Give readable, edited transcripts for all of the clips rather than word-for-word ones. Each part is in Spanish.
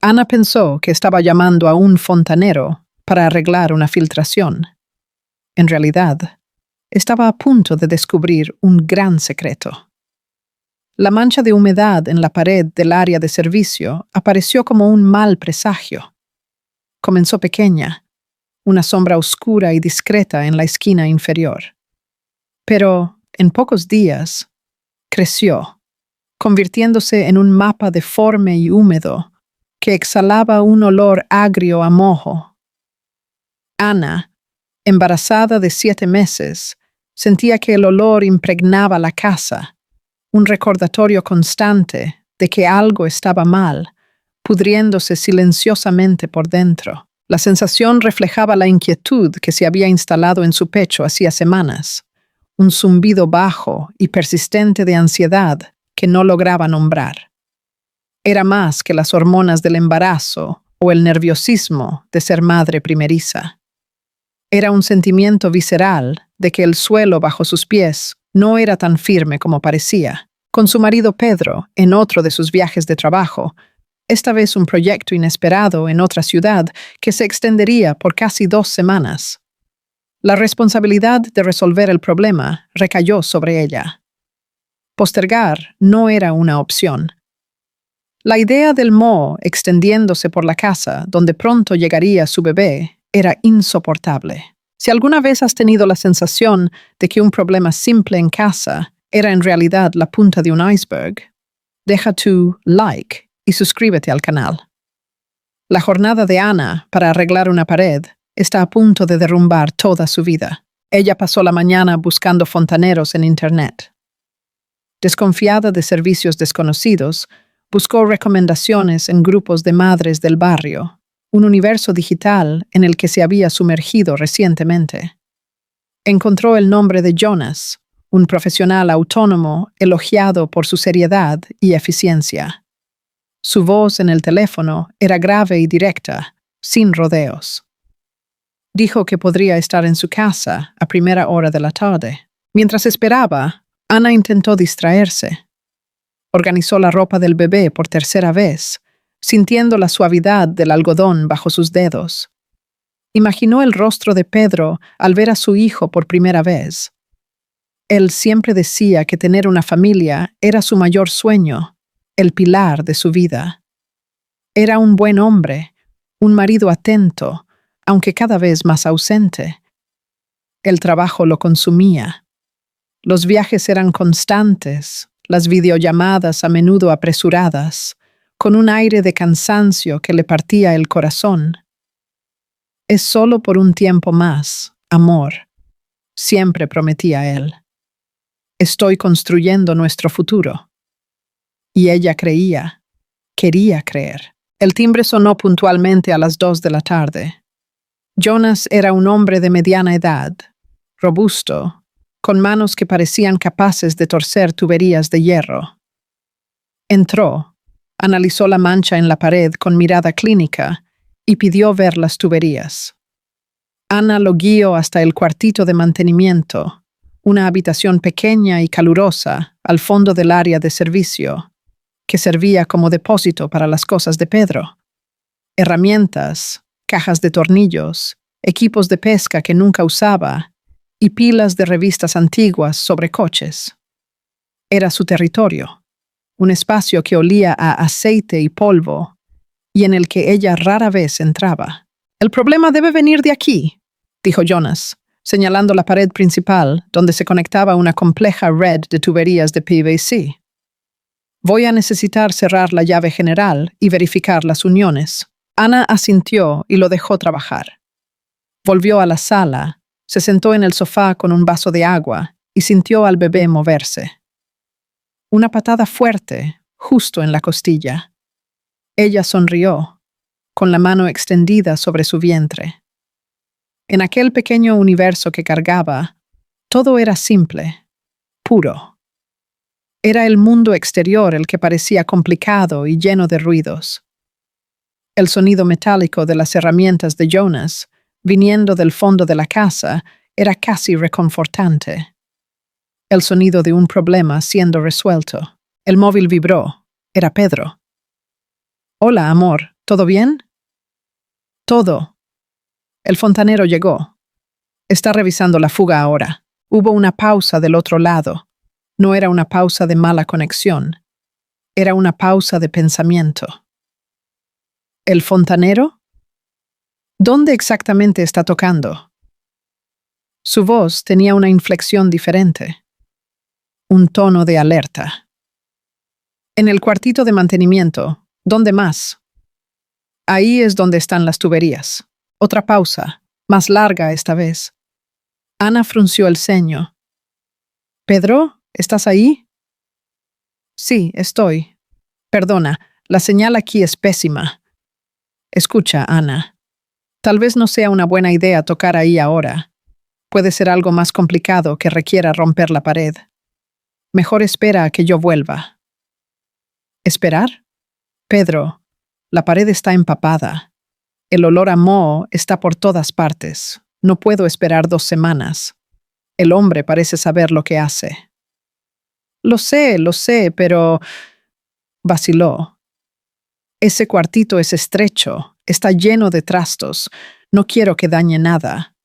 Ana pensó que estaba llamando a un fontanero para arreglar una filtración. En realidad, estaba a punto de descubrir un gran secreto. La mancha de humedad en la pared del área de servicio apareció como un mal presagio. Comenzó pequeña, una sombra oscura y discreta en la esquina inferior. Pero, en pocos días, creció, convirtiéndose en un mapa deforme y húmedo que exhalaba un olor agrio a moho. Ana, embarazada de 7 meses, sentía que el olor impregnaba la casa, un recordatorio constante de que algo estaba mal, pudriéndose silenciosamente por dentro. La sensación reflejaba la inquietud que se había instalado en su pecho hacía semanas, un zumbido bajo y persistente de ansiedad que no lograba nombrar. Era más que las hormonas del embarazo o el nerviosismo de ser madre primeriza. Era un sentimiento visceral de que el suelo bajo sus pies no era tan firme como parecía. Con su marido Pedro, en otro de sus viajes de trabajo, esta vez un proyecto inesperado en otra ciudad que se extendería por casi 2 semanas. La responsabilidad de resolver el problema recayó sobre ella. Postergar no era una opción. La idea del moho extendiéndose por la casa, donde pronto llegaría su bebé, era insoportable. Si alguna vez has tenido la sensación de que un problema simple en casa era en realidad la punta de un iceberg, deja tu like y suscríbete al canal. La jornada de Ana para arreglar una pared está a punto de derrumbar toda su vida. Ella pasó la mañana buscando fontaneros en Internet. Desconfiada de servicios desconocidos, buscó recomendaciones en grupos de madres del barrio, un universo digital en el que se había sumergido recientemente. Encontró el nombre de Jonas, un profesional autónomo elogiado por su seriedad y eficiencia. Su voz en el teléfono era grave y directa, sin rodeos. Dijo que podría estar en su casa a primera hora de la tarde. Mientras esperaba, Ana intentó distraerse. Organizó la ropa del bebé por tercera vez, sintiendo la suavidad del algodón bajo sus dedos. Imaginó el rostro de Pedro al ver a su hijo por primera vez. Él siempre decía que tener una familia era su mayor sueño, el pilar de su vida. Era un buen hombre, un marido atento, aunque cada vez más ausente. El trabajo lo consumía. Los viajes eran constantes, las videollamadas a menudo apresuradas, con un aire de cansancio que le partía el corazón. Es solo por un tiempo más, amor, siempre prometía él. Estoy construyendo nuestro futuro. Y ella creía, quería creer. El timbre sonó puntualmente a las 2 de la tarde. Jonas era un hombre de mediana edad, robusto, con manos que parecían capaces de torcer tuberías de hierro. Entró, analizó la mancha en la pared con mirada clínica y pidió ver las tuberías. Ana lo guió hasta el cuartito de mantenimiento, una habitación pequeña y calurosa al fondo del área de servicio, que servía como depósito para las cosas de Pedro. Herramientas, cajas de tornillos, equipos de pesca que nunca usaba y pilas de revistas antiguas sobre coches. Era su territorio, un espacio que olía a aceite y polvo y en el que ella rara vez entraba. «El problema debe venir de aquí», dijo Jonas, señalando la pared principal donde se conectaba una compleja red de tuberías de PVC. «Voy a necesitar cerrar la llave general y verificar las uniones». Ana asintió y lo dejó trabajar. Volvió a la sala, se sentó en el sofá con un vaso de agua y sintió al bebé moverse. Una patada fuerte, justo en la costilla. Ella sonrió, con la mano extendida sobre su vientre. En aquel pequeño universo que cargaba, todo era simple, puro. Era el mundo exterior el que parecía complicado y lleno de ruidos. El sonido metálico de las herramientas de Jonas, viniendo del fondo de la casa, era casi reconfortante. El sonido de un problema siendo resuelto. El móvil vibró. Era Pedro. «Hola, amor», ¿Todo bien? Todo. El fontanero llegó. Está revisando la fuga ahora. Hubo una pausa del otro lado. No era una pausa de mala conexión. Era una pausa de pensamiento. ¿El fontanero? ¿Dónde exactamente está tocando? Su voz tenía una inflexión diferente, un tono de alerta. En el cuartito de mantenimiento, ¿dónde más? Ahí es donde están las tuberías. Otra pausa, más larga esta vez. Ana frunció el ceño. ¿Pedro? ¿Estás ahí? Sí, estoy. Perdona, la señal aquí es pésima. Escucha, Ana. Tal vez no sea una buena idea tocar ahí ahora. Puede ser algo más complicado que requiera romper la pared. Mejor espera a que yo vuelva. ¿Esperar? Pedro, la pared está empapada. El olor a moho está por todas partes. No puedo esperar 2 semanas. El hombre parece saber lo que hace. Lo sé, pero... vaciló. Ese cuartito es estrecho, está lleno de trastos. No quiero que dañe nada.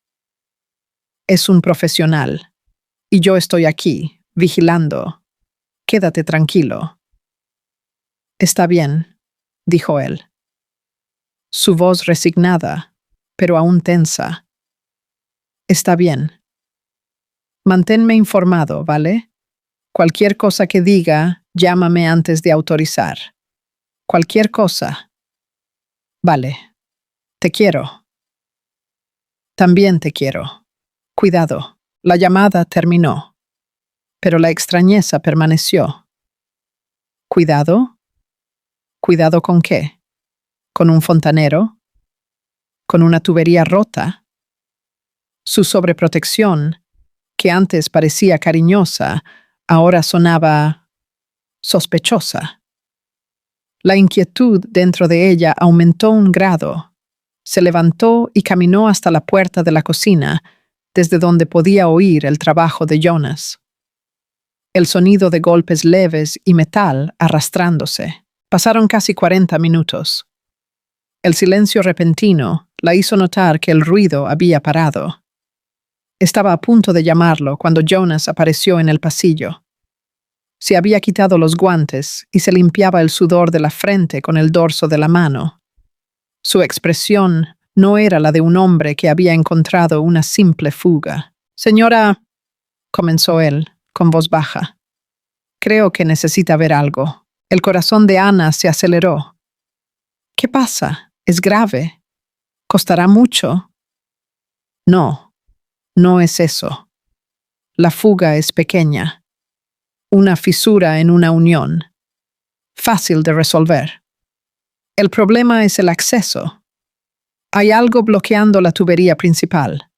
Es un profesional. Y yo estoy aquí, vigilando. Quédate tranquilo. Está bien, dijo él. Su voz resignada, pero aún tensa. Está bien. Manténme informado, ¿vale? Cualquier cosa que diga, llámame antes de autorizar. Cualquier cosa. Vale. Te quiero. También te quiero. Cuidado. La llamada terminó, pero la extrañeza permaneció. ¿Cuidado? ¿Cuidado con qué? ¿Con un fontanero? ¿Con una tubería rota? Su sobreprotección, que antes parecía cariñosa, ahora sonaba sospechosa. La inquietud dentro de ella aumentó un grado. Se levantó y caminó hasta la puerta de la cocina, desde donde podía oír el trabajo de Jonas. El sonido de golpes leves y metal arrastrándose. Pasaron casi 40 minutos. El silencio repentino la hizo notar que el ruido había parado. Estaba a punto de llamarlo cuando Jonas apareció en el pasillo. Se había quitado los guantes y se limpiaba el sudor de la frente con el dorso de la mano. Su expresión no era la de un hombre que había encontrado una simple fuga. Señora, comenzó él, con voz baja. Creo que necesita ver algo. El corazón de Ana se aceleró. ¿Qué pasa? ¿Es grave? ¿Costará mucho? No, no es eso. La fuga es pequeña. Una fisura en una unión. Fácil de resolver. El problema es el acceso. Hay algo bloqueando la tubería principal.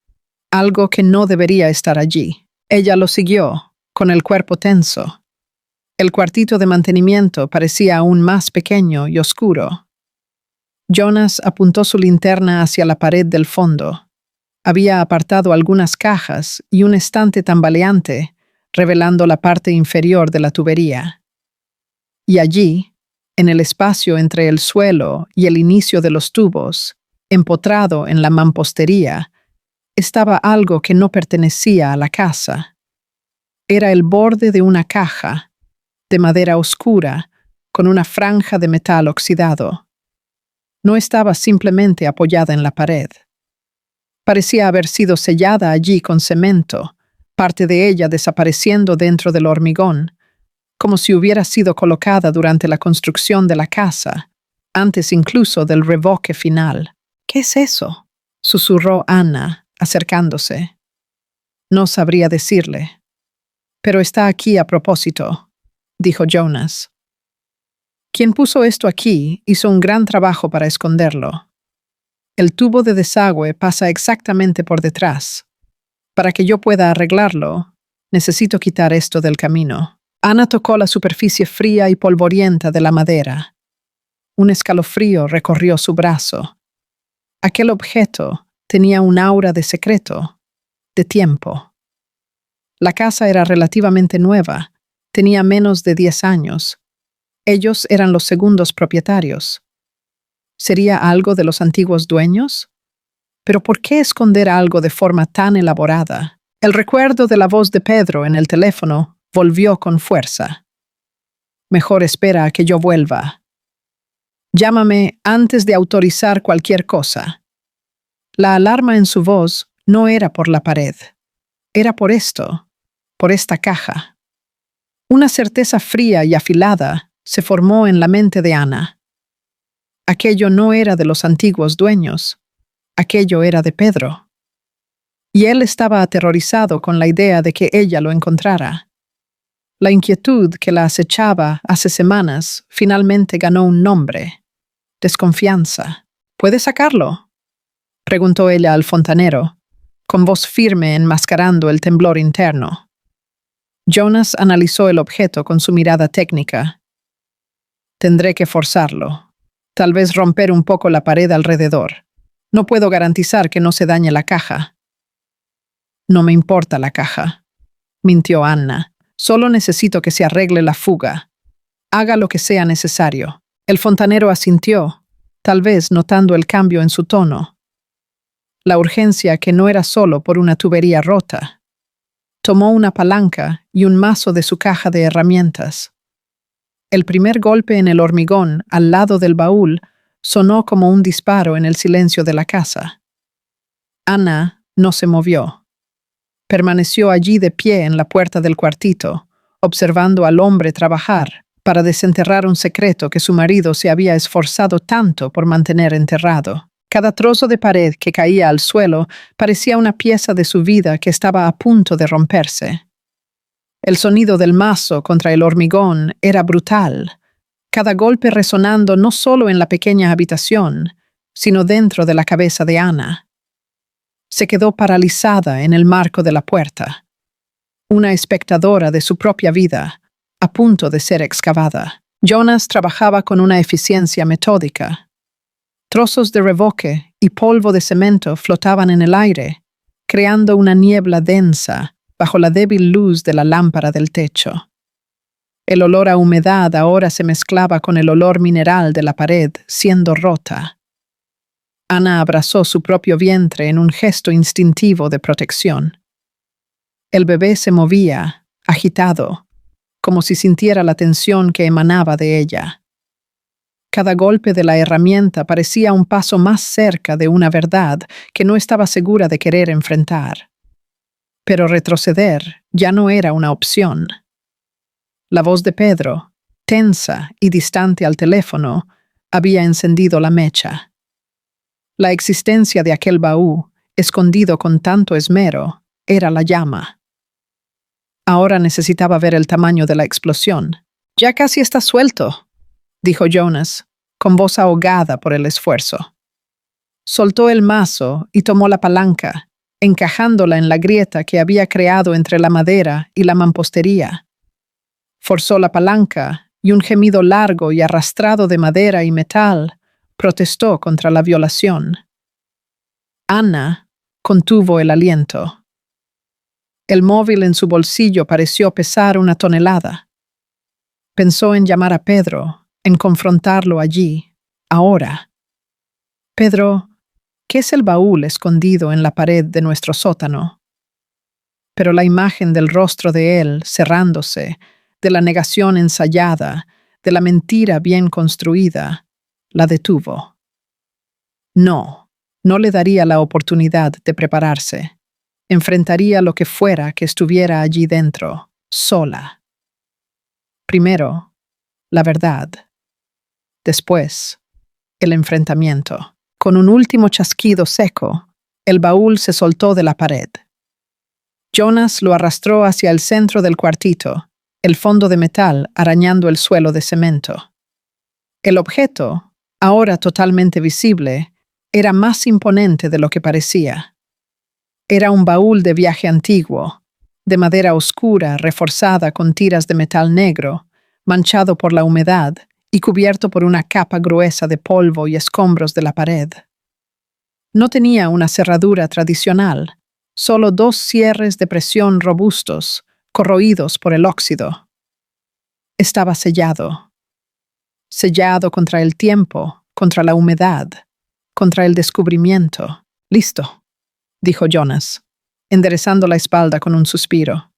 Algo que no debería estar allí. Ella lo siguió, con el cuerpo tenso. El cuartito de mantenimiento parecía aún más pequeño y oscuro. Jonas apuntó su linterna hacia la pared del fondo. Había apartado algunas cajas y un estante tambaleante, revelando la parte inferior de la tubería. Y allí, en el espacio entre el suelo y el inicio de los tubos, empotrado en la mampostería, estaba algo que no pertenecía a la casa. Era el borde de una caja, de madera oscura, con una franja de metal oxidado. No estaba simplemente apoyada en la pared. Parecía haber sido sellada allí con cemento, parte de ella desapareciendo dentro del hormigón, como si hubiera sido colocada durante la construcción de la casa, antes incluso del revoque final. ¿Qué es eso?, susurró Ana, acercándose. No sabría decirle. Pero está aquí a propósito, dijo Jonas. Quien puso esto aquí hizo un gran trabajo para esconderlo. El tubo de desagüe pasa exactamente por detrás. Para que yo pueda arreglarlo, necesito quitar esto del camino. Ana tocó la superficie fría y polvorienta de la madera. Un escalofrío recorrió su brazo. Aquel objeto tenía un aura de secreto, de tiempo. La casa era relativamente nueva, tenía menos de 10 años. Ellos eran los segundos propietarios. ¿Sería algo de los antiguos dueños? Pero ¿por qué esconder algo de forma tan elaborada? El recuerdo de la voz de Pedro en el teléfono volvió con fuerza. Mejor espera a que yo vuelva. Llámame antes de autorizar cualquier cosa. La alarma en su voz no era por la pared. Era por esto, por esta caja. Una certeza fría y afilada se formó en la mente de Ana. Aquello no era de los antiguos dueños. Aquello era de Pedro. Y él estaba aterrorizado con la idea de que ella lo encontrara. La inquietud que la acechaba hace semanas finalmente ganó un nombre: desconfianza. ¿Puede sacarlo?, preguntó ella al fontanero, con voz firme enmascarando el temblor interno. Jonas analizó el objeto con su mirada técnica. Tendré que forzarlo. Tal vez romper un poco la pared alrededor. No puedo garantizar que no se dañe la caja. No me importa la caja, mintió Anna. Solo necesito que se arregle la fuga. Haga lo que sea necesario. El fontanero asintió, tal vez notando el cambio en su tono. La urgencia que no era solo por una tubería rota. Tomó una palanca y un mazo de su caja de herramientas. El primer golpe en el hormigón al lado del baúl sonó como un disparo en el silencio de la casa. Ana no se movió. Permaneció allí de pie en la puerta del cuartito, observando al hombre trabajar para desenterrar un secreto que su marido se había esforzado tanto por mantener enterrado. Cada trozo de pared que caía al suelo parecía una pieza de su vida que estaba a punto de romperse. El sonido del mazo contra el hormigón era brutal, cada golpe resonando no solo en la pequeña habitación, sino dentro de la cabeza de Ana. Se quedó paralizada en el marco de la puerta, una espectadora de su propia vida, a punto de ser excavada. Jonas trabajaba con una eficiencia metódica. Trozos de revoque y polvo de cemento flotaban en el aire, creando una niebla densa bajo la débil luz de la lámpara del techo. El olor a humedad ahora se mezclaba con el olor mineral de la pared siendo rota. Ana abrazó su propio vientre en un gesto instintivo de protección. El bebé se movía, agitado, como si sintiera la tensión que emanaba de ella. Cada golpe de la herramienta parecía un paso más cerca de una verdad que no estaba segura de querer enfrentar. Pero retroceder ya no era una opción. La voz de Pedro, tensa y distante al teléfono, había encendido la mecha. La existencia de aquel baúl, escondido con tanto esmero, era la llama. Ahora necesitaba ver el tamaño de la explosión. «Ya casi está suelto», dijo Jonas, con voz ahogada por el esfuerzo. Soltó el mazo y tomó la palanca, encajándola en la grieta que había creado entre la madera y la mampostería. Forzó la palanca y un gemido largo y arrastrado de madera y metal protestó contra la violación. Ana contuvo el aliento. El móvil en su bolsillo pareció pesar 1 tonelada. Pensó en llamar a Pedro, en confrontarlo allí, ahora. «Pedro, ¿qué es el baúl escondido en la pared de nuestro sótano?» Pero la imagen del rostro de él cerrándose, de la negación ensayada, de la mentira bien construida, la detuvo. No le daría la oportunidad de prepararse. Enfrentaría lo que fuera que estuviera allí dentro, sola. Primero, la verdad. Después, el enfrentamiento. Con un último chasquido seco, el baúl se soltó de la pared. Jonas lo arrastró hacia el centro del cuartito, el fondo de metal arañando el suelo de cemento. El objeto, ahora totalmente visible, era más imponente de lo que parecía. Era un baúl de viaje antiguo, de madera oscura reforzada con tiras de metal negro, manchado por la humedad y cubierto por una capa gruesa de polvo y escombros de la pared. No tenía una cerradura tradicional, solo 2 cierres de presión robustos, corroídos por el óxido. Estaba sellado contra el tiempo, contra la humedad, contra el descubrimiento. Listo, dijo Jonas, enderezando la espalda con un suspiro.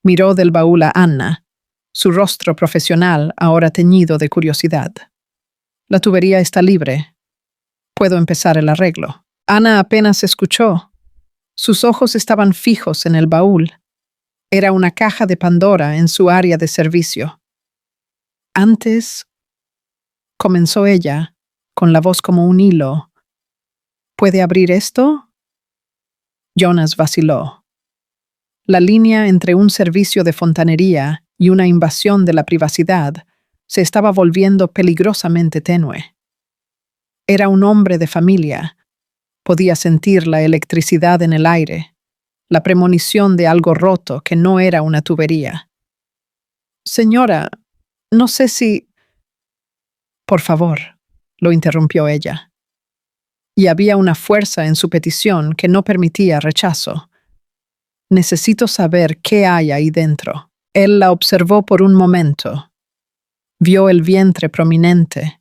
Miró del baúl a Anna, su rostro profesional ahora teñido de curiosidad. La tubería está libre. Puedo empezar el arreglo. Anna apenas escuchó. Sus ojos estaban fijos en el baúl. Era una caja de Pandora en su área de servicio. Antes, comenzó ella, con la voz como un hilo. ¿Puede abrir esto? Jonas vaciló. La línea entre un servicio de fontanería y una invasión de la privacidad se estaba volviendo peligrosamente tenue. Era un hombre de familia. Podía sentir la electricidad en el aire, la premonición de algo roto que no era una tubería. Señora, no sé si... Por favor, lo interrumpió ella. Y había una fuerza en su petición que no permitía rechazo. Necesito saber qué hay ahí dentro. Él la observó por un momento. Vio el vientre prominente,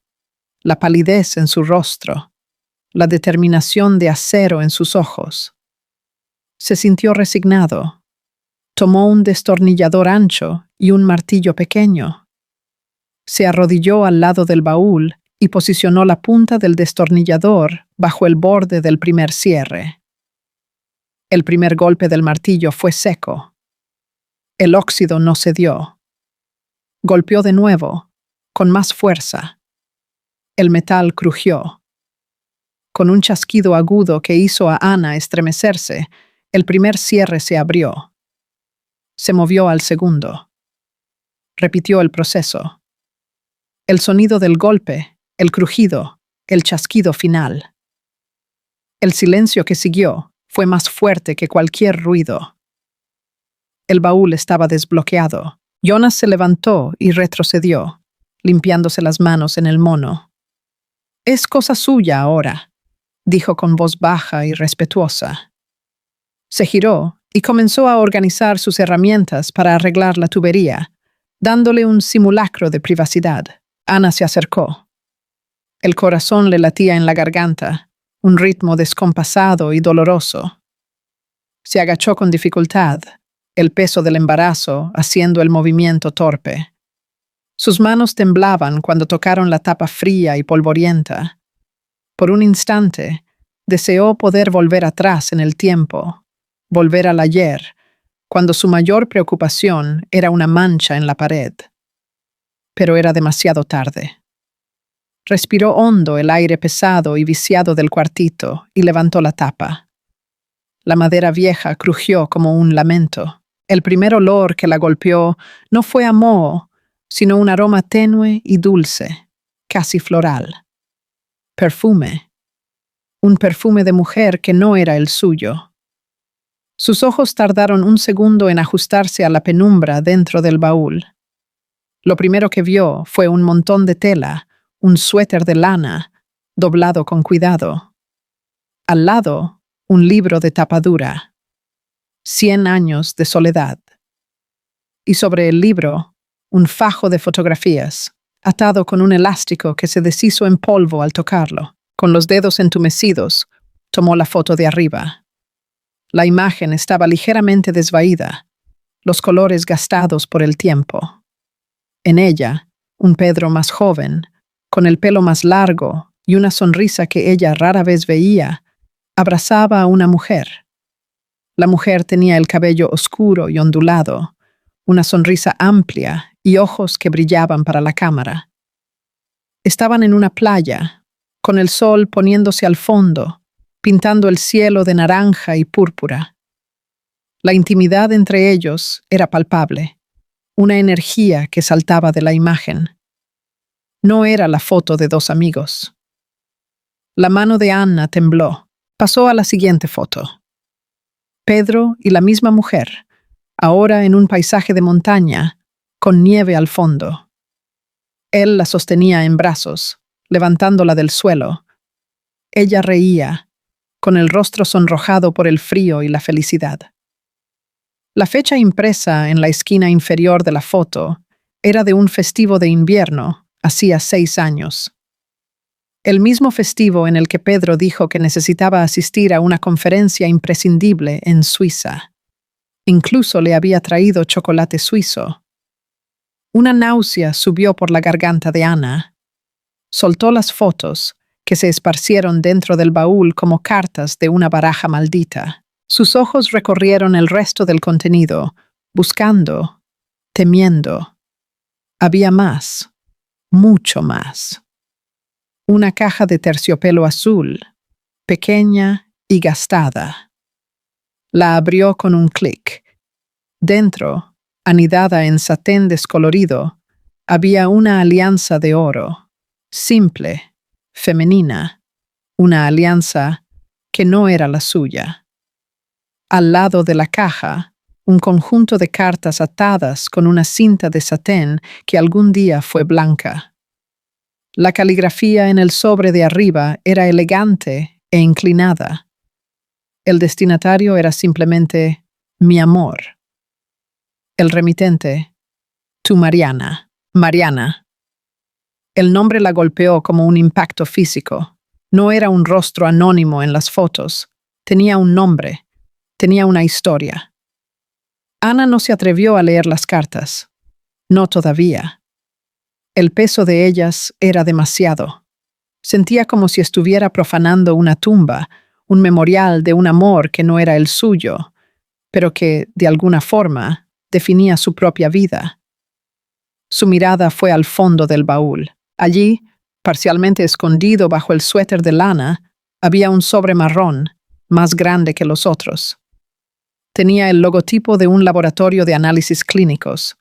la palidez en su rostro, la determinación de acero en sus ojos. Se sintió resignado. Tomó un destornillador ancho y un martillo pequeño. Se arrodilló al lado del baúl y posicionó la punta del destornillador bajo el borde del primer cierre. El primer golpe del martillo fue seco. El óxido no cedió. Golpeó de nuevo, con más fuerza. El metal crujió. Con un chasquido agudo que hizo a Anna estremecerse, el primer cierre se abrió. Se movió al segundo. Repitió el proceso. El sonido del golpe, el crujido, el chasquido final. El silencio que siguió fue más fuerte que cualquier ruido. El baúl estaba desbloqueado. Jonas se levantó y retrocedió, limpiándose las manos en el mono. «Es cosa suya ahora», dijo con voz baja y respetuosa. Se giró y comenzó a organizar sus herramientas para arreglar la tubería, dándole un simulacro de privacidad. Anna se acercó. El corazón le latía en la garganta, un ritmo descompasado y doloroso. Se agachó con dificultad, el peso del embarazo haciendo el movimiento torpe. Sus manos temblaban cuando tocaron la tapa fría y polvorienta. Por un instante, deseó poder volver atrás en el tiempo, volver al ayer, cuando su mayor preocupación era una mancha en la pared. Pero era demasiado tarde. Respiró hondo el aire pesado y viciado del cuartito y levantó la tapa. La madera vieja crujió como un lamento. El primer olor que la golpeó no fue a moho, sino un aroma tenue y dulce, casi floral. Perfume. Un perfume de mujer que no era el suyo. Sus ojos tardaron un segundo en ajustarse a la penumbra dentro del baúl. Lo primero que vio fue un montón de tela, un suéter de lana, doblado con cuidado. Al lado, un libro de tapa dura. 100 años de soledad. Y sobre el libro, un fajo de fotografías, atado con un elástico que se deshizo en polvo al tocarlo. Con los dedos entumecidos, tomó la foto de arriba. La imagen estaba ligeramente desvaída, los colores gastados por el tiempo. En ella, un Pedro más joven, con el pelo más largo y una sonrisa que ella rara vez veía, abrazaba a una mujer. La mujer tenía el cabello oscuro y ondulado, una sonrisa amplia y ojos que brillaban para la cámara. Estaban en una playa, con el sol poniéndose al fondo, pintando el cielo de naranja y púrpura. La intimidad entre ellos era palpable, una energía que saltaba de la imagen. No era la foto de dos amigos. La mano de Anna tembló. Pasó a la siguiente foto. Pedro y la misma mujer, ahora en un paisaje de montaña, con nieve al fondo. Él la sostenía en brazos, levantándola del suelo. Ella reía, con el rostro sonrojado por el frío y la felicidad. La fecha impresa en la esquina inferior de la foto era de un festivo de invierno, hacía 6 años. El mismo festivo en el que Pedro dijo que necesitaba asistir a una conferencia imprescindible en Suiza. Incluso le había traído chocolate suizo. Una náusea subió por la garganta de Ana. Soltó las fotos, que se esparcieron dentro del baúl como cartas de una baraja maldita. Sus ojos recorrieron el resto del contenido, buscando, temiendo. Había más, mucho más. Una caja de terciopelo azul, pequeña y gastada. La abrió con un clic. Dentro, anidada en satén descolorido, había una alianza de oro, simple, femenina, una alianza que no era la suya. Al lado de la caja, un conjunto de cartas atadas con una cinta de satén que algún día fue blanca. La caligrafía en el sobre de arriba era elegante e inclinada. El destinatario era simplemente mi amor. El remitente, tu Mariana. Mariana. El nombre la golpeó como un impacto físico. No era un rostro anónimo en las fotos. Tenía un nombre. Tenía una historia. Ana no se atrevió a leer las cartas. No todavía. El peso de ellas era demasiado. Sentía como si estuviera profanando una tumba, un memorial de un amor que no era el suyo, pero que, de alguna forma, definía su propia vida. Su mirada fue al fondo del baúl. Allí, parcialmente escondido bajo el suéter de lana, había un sobre marrón, más grande que los otros. Tenía el logotipo de un laboratorio de análisis clínicos.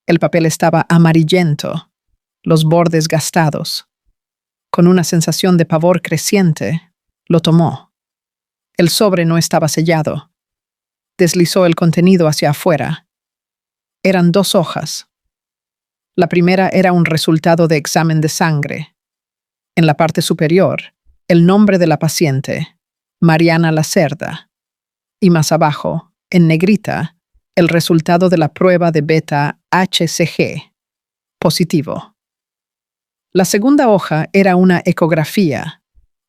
El papel estaba amarillento, los bordes gastados. Con una sensación de pavor creciente, lo tomó. El sobre no estaba sellado. Deslizó el contenido hacia afuera. Eran 2 hojas. La primera era un resultado de examen de sangre. En la parte superior, el nombre de la paciente, Mariana Lacerda. Y más abajo, en negrita, el resultado de la prueba de beta-HCG, positivo. La segunda hoja era una ecografía,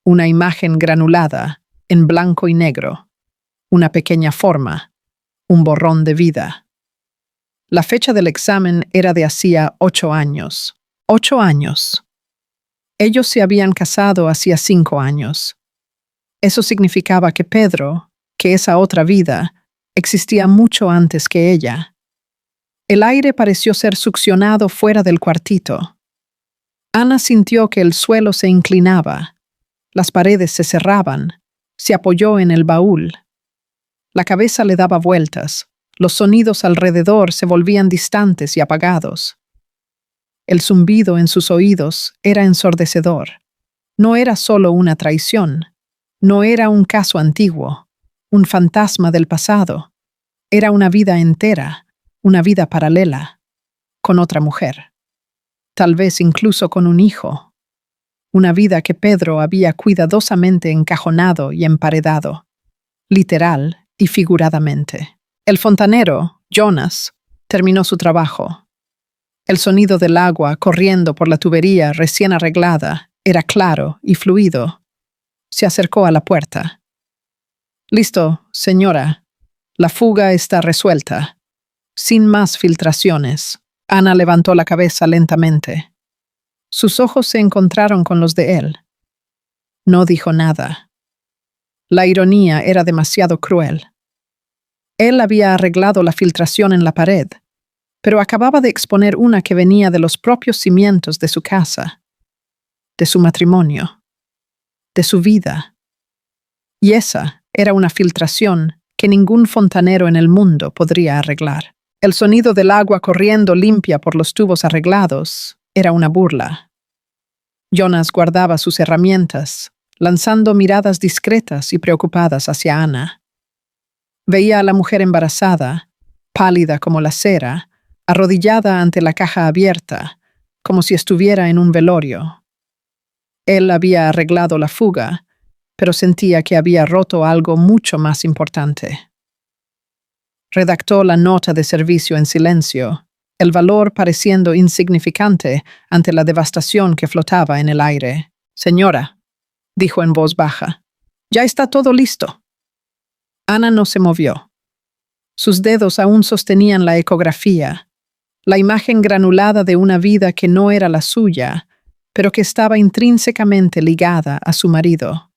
una imagen granulada, en blanco y negro, una pequeña forma, un borrón de vida. La fecha del examen era de hacía 8 años. 8 años. Ellos se habían casado hacía 5 años. Eso significaba que Pedro, que esa otra vida, existía mucho antes que ella. El aire pareció ser succionado fuera del cuartito. Ana sintió que el suelo se inclinaba, las paredes se cerraban, se apoyó en el baúl. La cabeza le daba vueltas, los sonidos alrededor se volvían distantes y apagados. El zumbido en sus oídos era ensordecedor. No era solo una traición, no era un caso antiguo, un fantasma del pasado. Era una vida entera, una vida paralela, con otra mujer. Tal vez incluso con un hijo. Una vida que Pedro había cuidadosamente encajonado y emparedado, literal y figuradamente. El fontanero, Jonas, terminó su trabajo. El sonido del agua corriendo por la tubería recién arreglada era claro y fluido. Se acercó a la puerta. «Listo, señora. La fuga está resuelta. Sin más filtraciones». Ana levantó la cabeza lentamente. Sus ojos se encontraron con los de él. No dijo nada. La ironía era demasiado cruel. Él había arreglado la filtración en la pared, pero acababa de exponer una que venía de los propios cimientos de su casa, de su matrimonio, de su vida. Y esa era una filtración que ningún fontanero en el mundo podría arreglar. El sonido del agua corriendo limpia por los tubos arreglados era una burla. Jonas guardaba sus herramientas, lanzando miradas discretas y preocupadas hacia Ana. Veía a la mujer embarazada, pálida como la cera, arrodillada ante la caja abierta, como si estuviera en un velorio. Él había arreglado la fuga, pero sentía que había roto algo mucho más importante. Redactó la nota de servicio en silencio, el valor pareciendo insignificante ante la devastación que flotaba en el aire. Señora, dijo en voz baja, ya está todo listo. Ana no se movió. Sus dedos aún sostenían la ecografía, la imagen granulada de una vida que no era la suya, pero que estaba intrínsecamente ligada a su marido.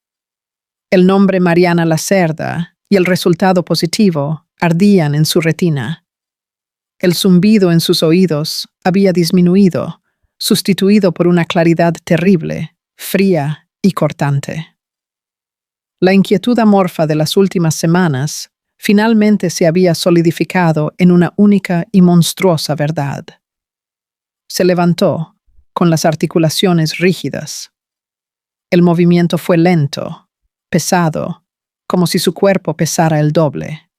El nombre Mariana Lacerda y el resultado positivo ardían en su retina. El zumbido en sus oídos había disminuido, sustituido por una claridad terrible, fría y cortante. La inquietud amorfa de las últimas semanas finalmente se había solidificado en una única y monstruosa verdad. Se levantó, con las articulaciones rígidas. El movimiento fue lento, pesado, como si su cuerpo pesara el doble.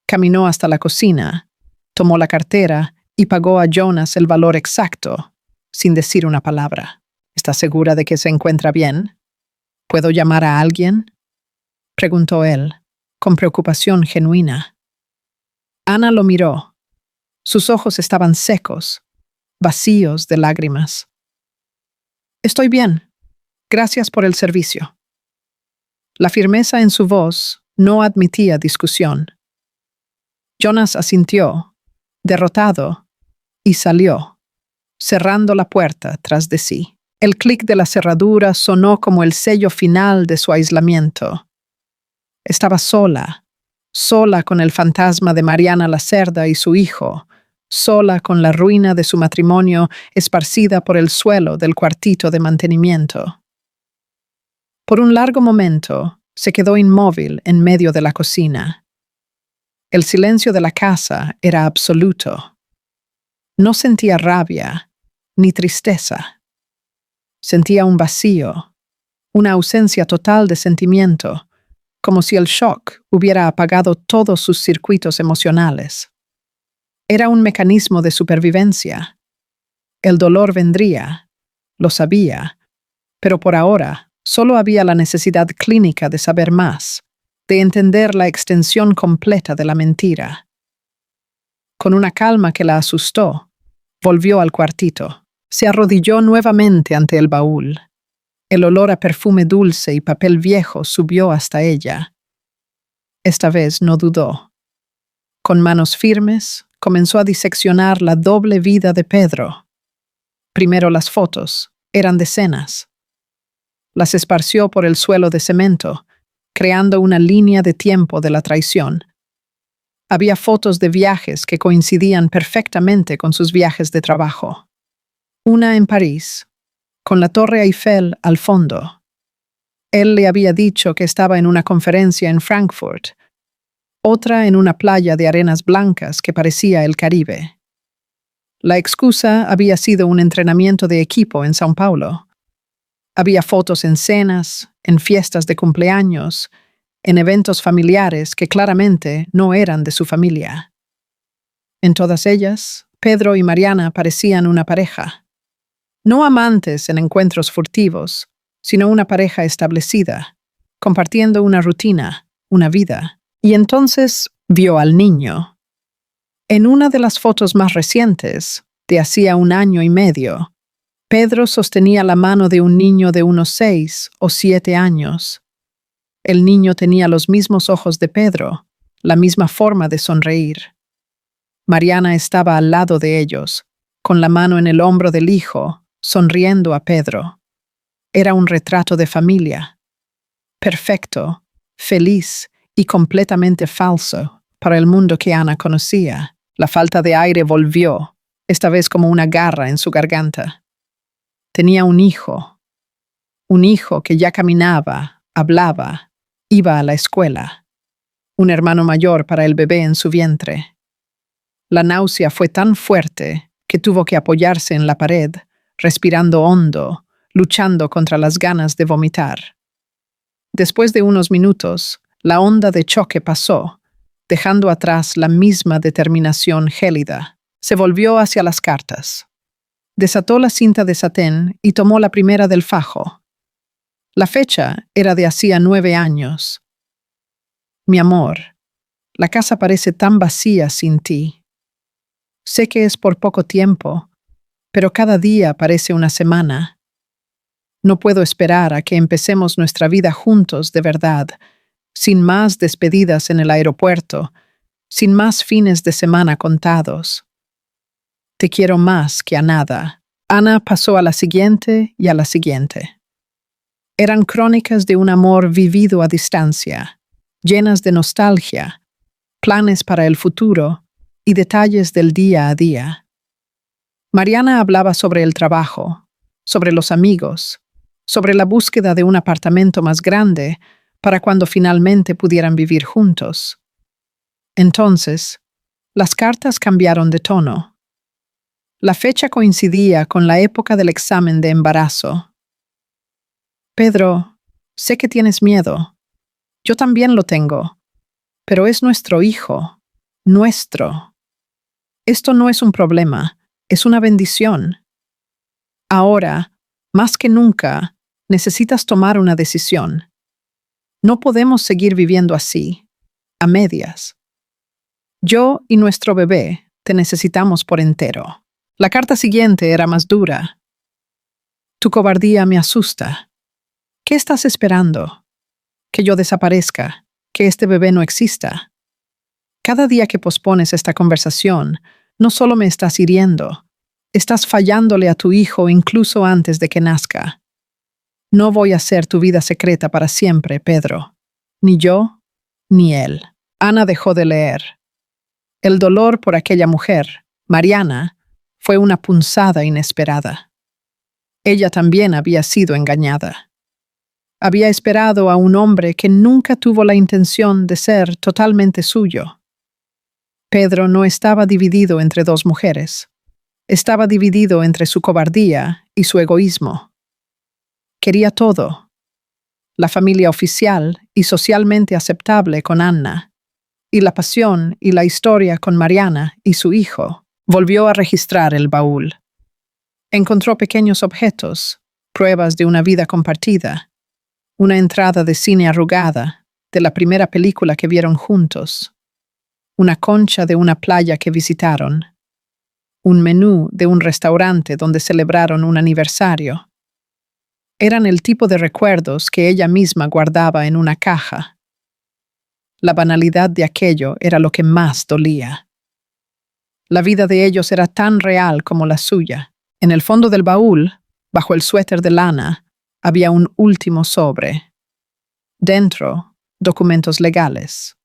Caminó hasta la cocina, tomó la cartera y pagó a Jonas el valor exacto, sin decir una palabra. ¿Está segura de que se encuentra bien? ¿Puedo llamar a alguien?, preguntó él, con preocupación genuina. Ana lo miró. Sus ojos estaban secos, vacíos de lágrimas. Estoy bien. Gracias por el servicio. La firmeza en su voz no admitía discusión. Jonas asintió, derrotado, y salió, cerrando la puerta tras de sí. El clic de la cerradura sonó como el sello final de su aislamiento. Estaba sola, sola con el fantasma de Mariana Lacerda y su hijo, sola con la ruina de su matrimonio esparcida por el suelo del cuartito de mantenimiento. Por un largo momento se quedó inmóvil en medio de la cocina. El silencio de la casa era absoluto. No sentía rabia ni tristeza. Sentía un vacío, una ausencia total de sentimiento, como si el shock hubiera apagado todos sus circuitos emocionales. Era un mecanismo de supervivencia. El dolor vendría, lo sabía, pero por ahora solo había la necesidad clínica de saber más, de entender la extensión completa de la mentira. Con una calma que la asustó, volvió al cuartito. Se arrodilló nuevamente ante el baúl. El olor a perfume dulce y papel viejo subió hasta ella. Esta vez no dudó. Con manos firmes, comenzó a diseccionar la doble vida de Pedro. Primero las fotos, eran decenas. Las esparció por el suelo de cemento, creando una línea de tiempo de la traición. Había fotos de viajes que coincidían perfectamente con sus viajes de trabajo. Una en París, con la Torre Eiffel al fondo. Él le había dicho que estaba en una conferencia en Frankfurt, otra en una playa de arenas blancas que parecía el Caribe. La excusa había sido un entrenamiento de equipo en São Paulo. Había fotos en cenas, en fiestas de cumpleaños, en eventos familiares que claramente no eran de su familia. En todas ellas, Pedro y Mariana parecían una pareja. No amantes en encuentros furtivos, sino una pareja establecida, compartiendo una rutina, una vida. Y entonces vio al niño. En una de las fotos más recientes, de hacía 1 año y medio, Pedro sostenía la mano de un niño de unos 6 o 7 años. El niño tenía los mismos ojos de Pedro, la misma forma de sonreír. Mariana estaba al lado de ellos, con la mano en el hombro del hijo, sonriendo a Pedro. Era un retrato de familia. Perfecto, feliz y completamente falso para el mundo que Ana conocía. La falta de aire volvió, esta vez como una garra en su garganta. Tenía un hijo que ya caminaba, hablaba, iba a la escuela. Un hermano mayor para el bebé en su vientre. La náusea fue tan fuerte que tuvo que apoyarse en la pared, respirando hondo, luchando contra las ganas de vomitar. Después de unos minutos, la onda de choque pasó, dejando atrás la misma determinación gélida. Se volvió hacia las cartas. Desató la cinta de satén y tomó la primera del fajo. La fecha era de hacía 9 años. Mi amor, la casa parece tan vacía sin ti. Sé que es por poco tiempo, pero cada día parece una semana. No puedo esperar a que empecemos nuestra vida juntos de verdad, sin más despedidas en el aeropuerto, sin más fines de semana contados. Te quiero más que a nada. Ana pasó a la siguiente y a la siguiente. Eran crónicas de un amor vivido a distancia, llenas de nostalgia, planes para el futuro y detalles del día a día. Mariana hablaba sobre el trabajo, sobre los amigos, sobre la búsqueda de un apartamento más grande para cuando finalmente pudieran vivir juntos. Entonces, las cartas cambiaron de tono. La fecha coincidía con la época del examen de embarazo. Pedro, sé que tienes miedo. Yo también lo tengo. Pero es nuestro hijo. Nuestro. Esto no es un problema, es una bendición. Ahora, más que nunca, necesitas tomar una decisión. No podemos seguir viviendo así, a medias. Yo y nuestro bebé te necesitamos por entero. La carta siguiente era más dura. Tu cobardía me asusta. ¿Qué estás esperando? ¿Que yo desaparezca? ¿Que este bebé no exista? Cada día que pospones esta conversación, no solo me estás hiriendo, estás fallándole a tu hijo incluso antes de que nazca. No voy a ser tu vida secreta para siempre, Pedro. Ni yo, ni él. Ana dejó de leer. El dolor por aquella mujer, Mariana, fue una punzada inesperada. Ella también había sido engañada. Había esperado a un hombre que nunca tuvo la intención de ser totalmente suyo. Pedro no estaba dividido entre dos mujeres. Estaba dividido entre su cobardía y su egoísmo. Quería todo. La familia oficial y socialmente aceptable con Anna, y la pasión y la historia con Mariana y su hijo. Volvió a registrar el baúl. Encontró pequeños objetos, pruebas de una vida compartida, una entrada de cine arrugada, de la primera película que vieron juntos, una concha de una playa que visitaron, un menú de un restaurante donde celebraron un aniversario. Eran el tipo de recuerdos que ella misma guardaba en una caja. La banalidad de aquello era lo que más dolía. La vida de ellos era tan real como la suya. En el fondo del baúl, bajo el suéter de lana, había un último sobre. Dentro, documentos legales.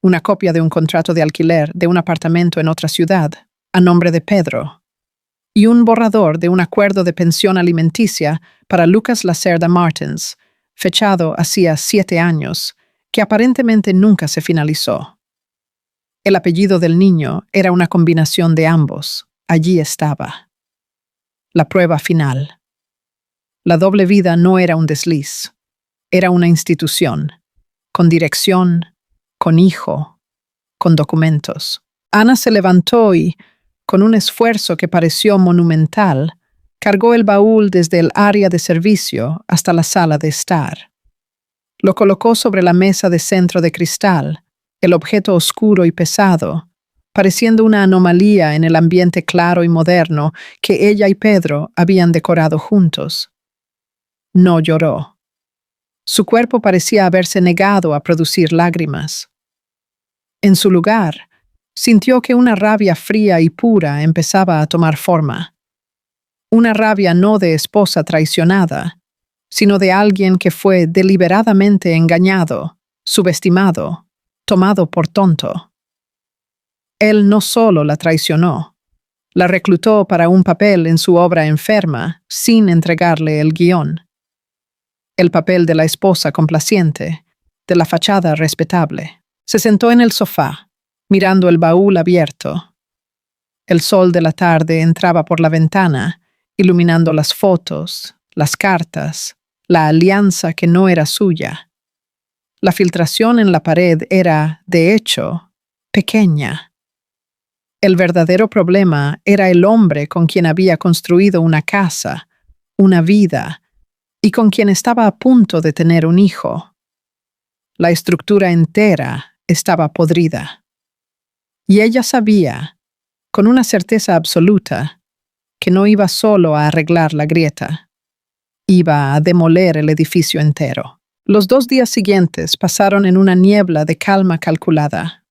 Una copia de un contrato de alquiler de un apartamento en otra ciudad, a nombre de Pedro, y un borrador de un acuerdo de pensión alimenticia para Lucas Lacerda Martins, fechado hacía 7 años, que aparentemente nunca se finalizó. El apellido del niño era una combinación de ambos. Allí estaba. La prueba final. La doble vida no era un desliz. Era una institución, con dirección, con hijo, con documentos. Ana se levantó y, con un esfuerzo que pareció monumental, cargó el baúl desde el área de servicio hasta la sala de estar. Lo colocó sobre la mesa de centro de cristal, el objeto oscuro y pesado, pareciendo una anomalía en el ambiente claro y moderno que ella y Pedro habían decorado juntos. No lloró. Su cuerpo parecía haberse negado a producir lágrimas. En su lugar, sintió que una rabia fría y pura empezaba a tomar forma. Una rabia no de esposa traicionada, sino de alguien que fue deliberadamente engañado, subestimado, tomado por tonto. Él no solo la traicionó, la reclutó para un papel en su obra enferma sin entregarle el guión. El papel de la esposa complaciente, de la fachada respetable. Se sentó en el sofá, mirando el baúl abierto. El sol de la tarde entraba por la ventana, iluminando las fotos, las cartas, la alianza que no era suya. La filtración en la pared era, de hecho, pequeña. El verdadero problema era el hombre con quien había construido una casa, una vida, y con quien estaba a punto de tener un hijo. La estructura entera estaba podrida. Y ella sabía, con una certeza absoluta, que no iba solo a arreglar la grieta. Iba a demoler el edificio entero. Los 2 días siguientes pasaron en una niebla de calma calculada.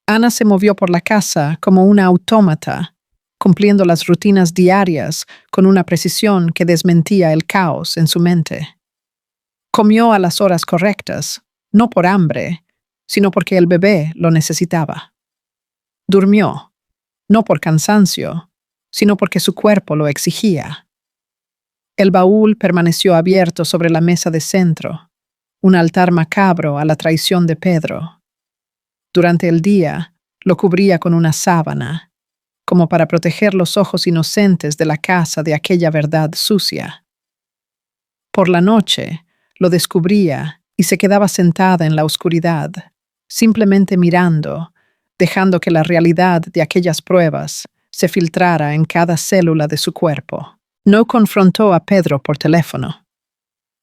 Ana se movió por la casa como una autómata, cumpliendo las rutinas diarias con una precisión que desmentía el caos en su mente. Comió a las horas correctas, no por hambre, sino porque el bebé lo necesitaba. Durmió, no por cansancio, sino porque su cuerpo lo exigía. El baúl permaneció abierto sobre la mesa de centro, un altar macabro a la traición de Pedro. Durante el día, lo cubría con una sábana, como para proteger los ojos inocentes de la casa de aquella verdad sucia. Por la noche, lo descubría y se quedaba sentada en la oscuridad, simplemente mirando, dejando que la realidad de aquellas pruebas se filtrara en cada célula de su cuerpo. No confrontó a Pedro por teléfono.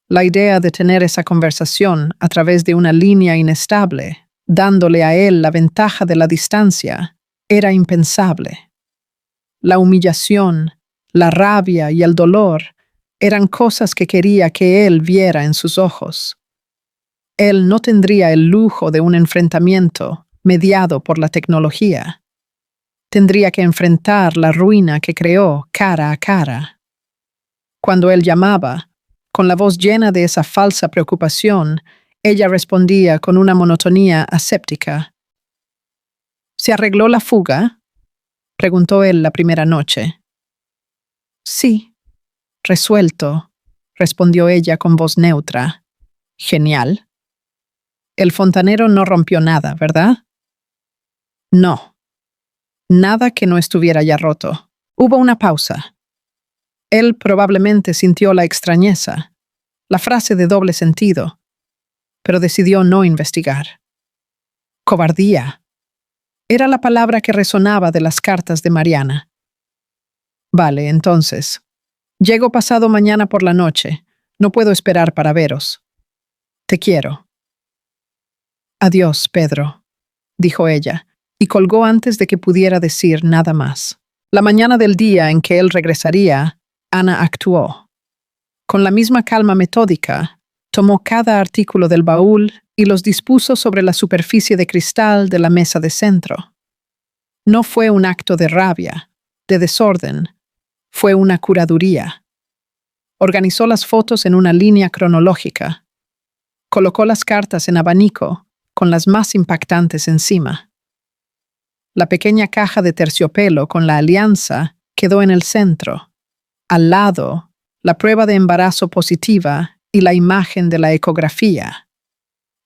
La idea de tener esa conversación a través de una línea inestable, dándole a él la ventaja de la distancia, era impensable. La humillación, la rabia y el dolor eran cosas que quería que él viera en sus ojos. Él no tendría el lujo de un enfrentamiento mediado por la tecnología. Tendría que enfrentar la ruina que creó cara a cara. Cuando él llamaba, con la voz llena de esa falsa preocupación, ella respondía con una monotonía aséptica. ¿Se arregló la fuga?, preguntó él la primera noche. Sí, resuelto, respondió ella con voz neutra. Genial. El fontanero no rompió nada, ¿verdad? No. Nada que no estuviera ya roto. Hubo una pausa. Él probablemente sintió la extrañeza, la frase de doble sentido, pero decidió no investigar. Cobardía. Era la palabra que resonaba de las cartas de Mariana. Vale, entonces. Llego pasado mañana por la noche. No puedo esperar para veros. Te quiero. Adiós, Pedro, dijo ella, y colgó antes de que pudiera decir nada más. La mañana del día en que él regresaría, Ana actuó. Con la misma calma metódica, tomó cada artículo del baúl y los dispuso sobre la superficie de cristal de la mesa de centro. No fue un acto de rabia, de desorden, fue una curaduría. Organizó las fotos en una línea cronológica. Colocó las cartas en abanico, con las más impactantes encima. La pequeña caja de terciopelo con la alianza quedó en el centro. Al lado, la prueba de embarazo positiva y la imagen de la ecografía.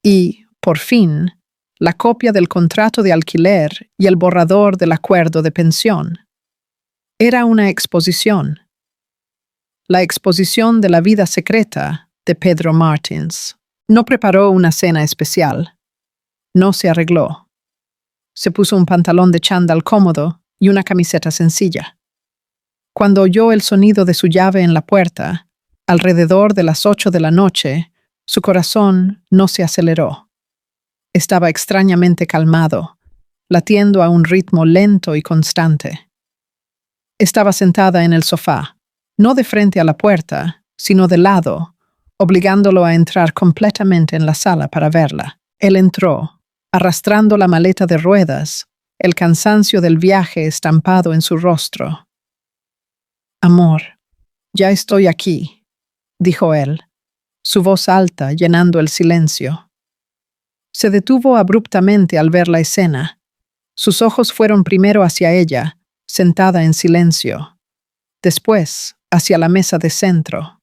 Y, por fin, la copia del contrato de alquiler y el borrador del acuerdo de pensión. Era una exposición. La exposición de la vida secreta de Pedro Martins. No preparó una cena especial. No se arregló. Se puso un pantalón de chándal cómodo y una camiseta sencilla. Cuando oyó el sonido de su llave en la puerta, alrededor de las 8 de la noche, su corazón no se aceleró. Estaba extrañamente calmado, latiendo a un ritmo lento y constante. Estaba sentada en el sofá, no de frente a la puerta, sino de lado, obligándolo a entrar completamente en la sala para verla. Él entró, arrastrando la maleta de ruedas, el cansancio del viaje estampado en su rostro. Amor, ya estoy aquí, dijo él, su voz alta llenando el silencio. Se detuvo abruptamente al ver la escena. Sus ojos fueron primero hacia ella, sentada en silencio. Después, hacia la mesa de centro.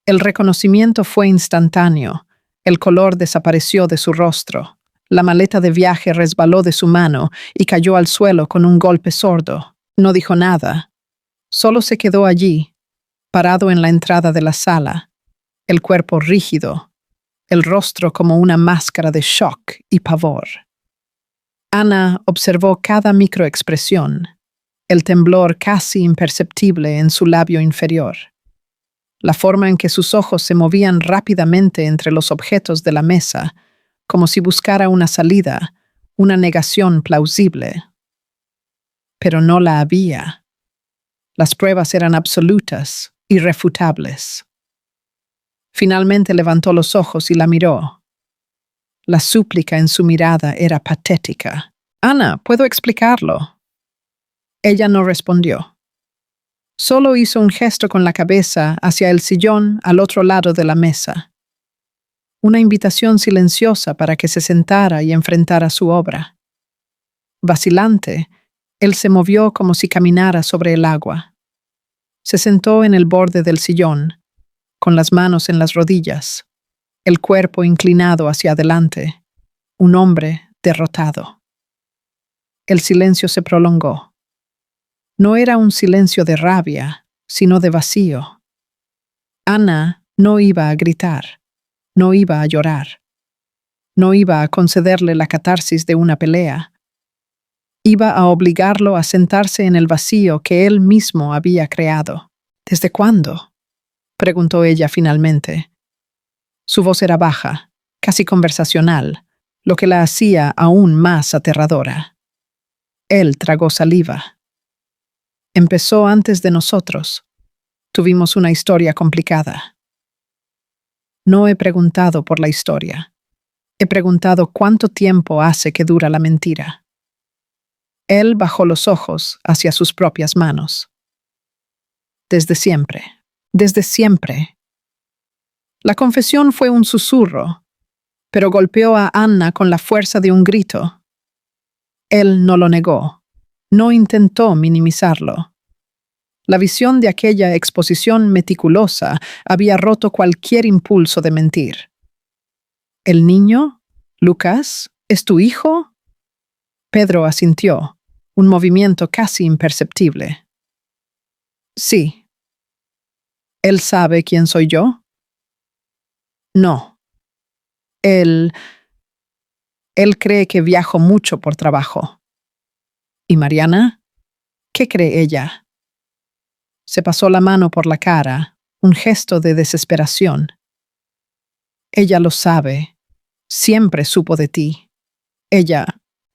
El reconocimiento fue instantáneo. El color desapareció de su rostro. La maleta de viaje resbaló de su mano y cayó al suelo con un golpe sordo. No dijo nada. Solo se quedó allí, parado en la entrada de la sala, el cuerpo rígido, el rostro como una máscara de shock y pavor. Ana observó cada microexpresión, el temblor casi imperceptible en su labio inferior, la forma en que sus ojos se movían rápidamente entre los objetos de la mesa, como si buscara una salida, una negación plausible. Pero no la había. Las pruebas eran absolutas, irrefutables. Finalmente levantó los ojos y la miró. La súplica en su mirada era patética. «Ana, ¿puedo explicarlo?» Ella no respondió. Solo hizo un gesto con la cabeza hacia el sillón al otro lado de la mesa. Una invitación silenciosa para que se sentara y enfrentara su obra. Vacilante, él se movió como si caminara sobre el agua. Se sentó en el borde del sillón, con las manos en las rodillas, el cuerpo inclinado hacia adelante, un hombre derrotado. El silencio se prolongó. No era un silencio de rabia, sino de vacío. Ana no iba a gritar, no iba a llorar, no iba a concederle la catarsis de una pelea. Iba a obligarlo a sentarse en el vacío que él mismo había creado. «¿Desde cuándo?», preguntó ella finalmente. Su voz era baja, casi conversacional, lo que la hacía aún más aterradora. Él tragó saliva. «Empezó antes de nosotros. Tuvimos una historia complicada». «No he preguntado por la historia. He preguntado cuánto tiempo hace que dura la mentira». Él bajó los ojos hacia sus propias manos. «Desde siempre, desde siempre». La confesión fue un susurro, pero golpeó a Anna con la fuerza de un grito. Él no lo negó, no intentó minimizarlo. La visión de aquella exposición meticulosa había roto cualquier impulso de mentir. «¿El niño? Lucas? ¿Es tu hijo?» Pedro asintió, un movimiento casi imperceptible. «Sí». «¿Él sabe quién soy yo?» «No. Él cree que viajo mucho por trabajo». «¿Y Mariana? ¿Qué cree ella?» Se pasó la mano por la cara, un gesto de desesperación. «Ella lo sabe. Siempre supo de ti. Ella,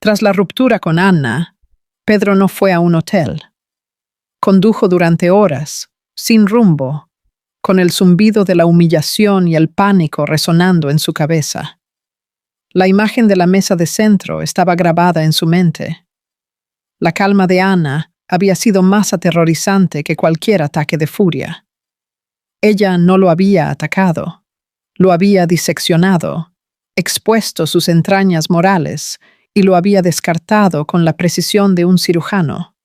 tras la ruptura con Anna, Pedro no fue a un hotel. Condujo durante horas, sin rumbo, con el zumbido de la humillación y el pánico resonando en su cabeza. La imagen de la mesa de centro estaba grabada en su mente. La calma de Ana había sido más aterrorizante que cualquier ataque de furia. Ella no lo había atacado, lo había diseccionado, expuesto sus entrañas morales y lo había descartado con la precisión de un cirujano.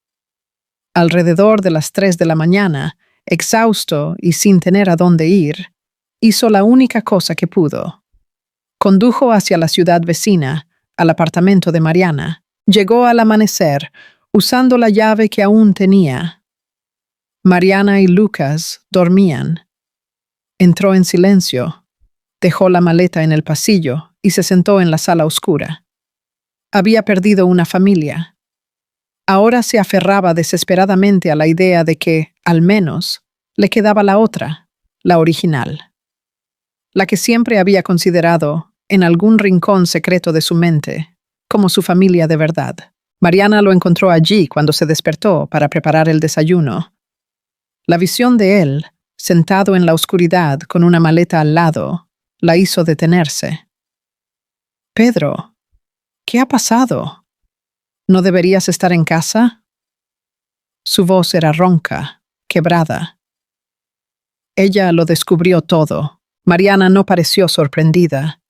Alrededor de las 3 de la mañana, exhausto y sin tener a dónde ir, hizo la única cosa que pudo. Condujo hacia la ciudad vecina, al apartamento de Mariana. Llegó al amanecer, usando la llave que aún tenía. Mariana y Lucas dormían. Entró en silencio, dejó la maleta en el pasillo y se sentó en la sala oscura. Había perdido una familia. Ahora se aferraba desesperadamente a la idea de que, al menos, le quedaba la otra, la original. La que siempre había considerado, en algún rincón secreto de su mente, como su familia de verdad. Mariana lo encontró allí cuando se despertó para preparar el desayuno. La visión de él, sentado en la oscuridad con una maleta al lado, la hizo detenerse. «Pedro, ¿qué ha pasado? ¿No deberías estar en casa?» Su voz era ronca, quebrada. Ella lo descubrió todo. Mariana no pareció sorprendida.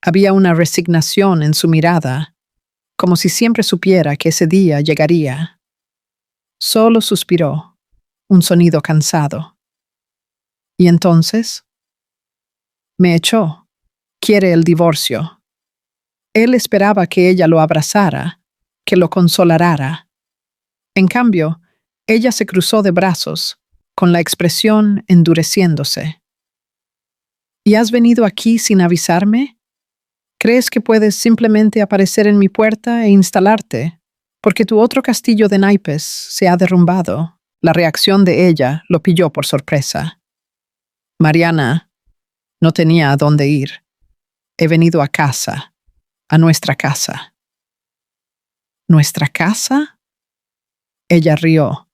Había una resignación en su mirada, como si siempre supiera que ese día llegaría. Solo suspiró, un sonido cansado. «¿Y entonces?» «Me echó. Quiere el divorcio». Él esperaba que ella lo abrazara, que lo consolara. En cambio, ella se cruzó de brazos, con la expresión endureciéndose. «¿Y has venido aquí sin avisarme? ¿Crees que puedes simplemente aparecer en mi puerta e instalarte? Porque tu otro castillo de naipes se ha derrumbado». La reacción de ella lo pilló por sorpresa. «Mariana, no tenía a dónde ir. He venido a casa, a nuestra casa». «¿Nuestra casa?» Ella rió,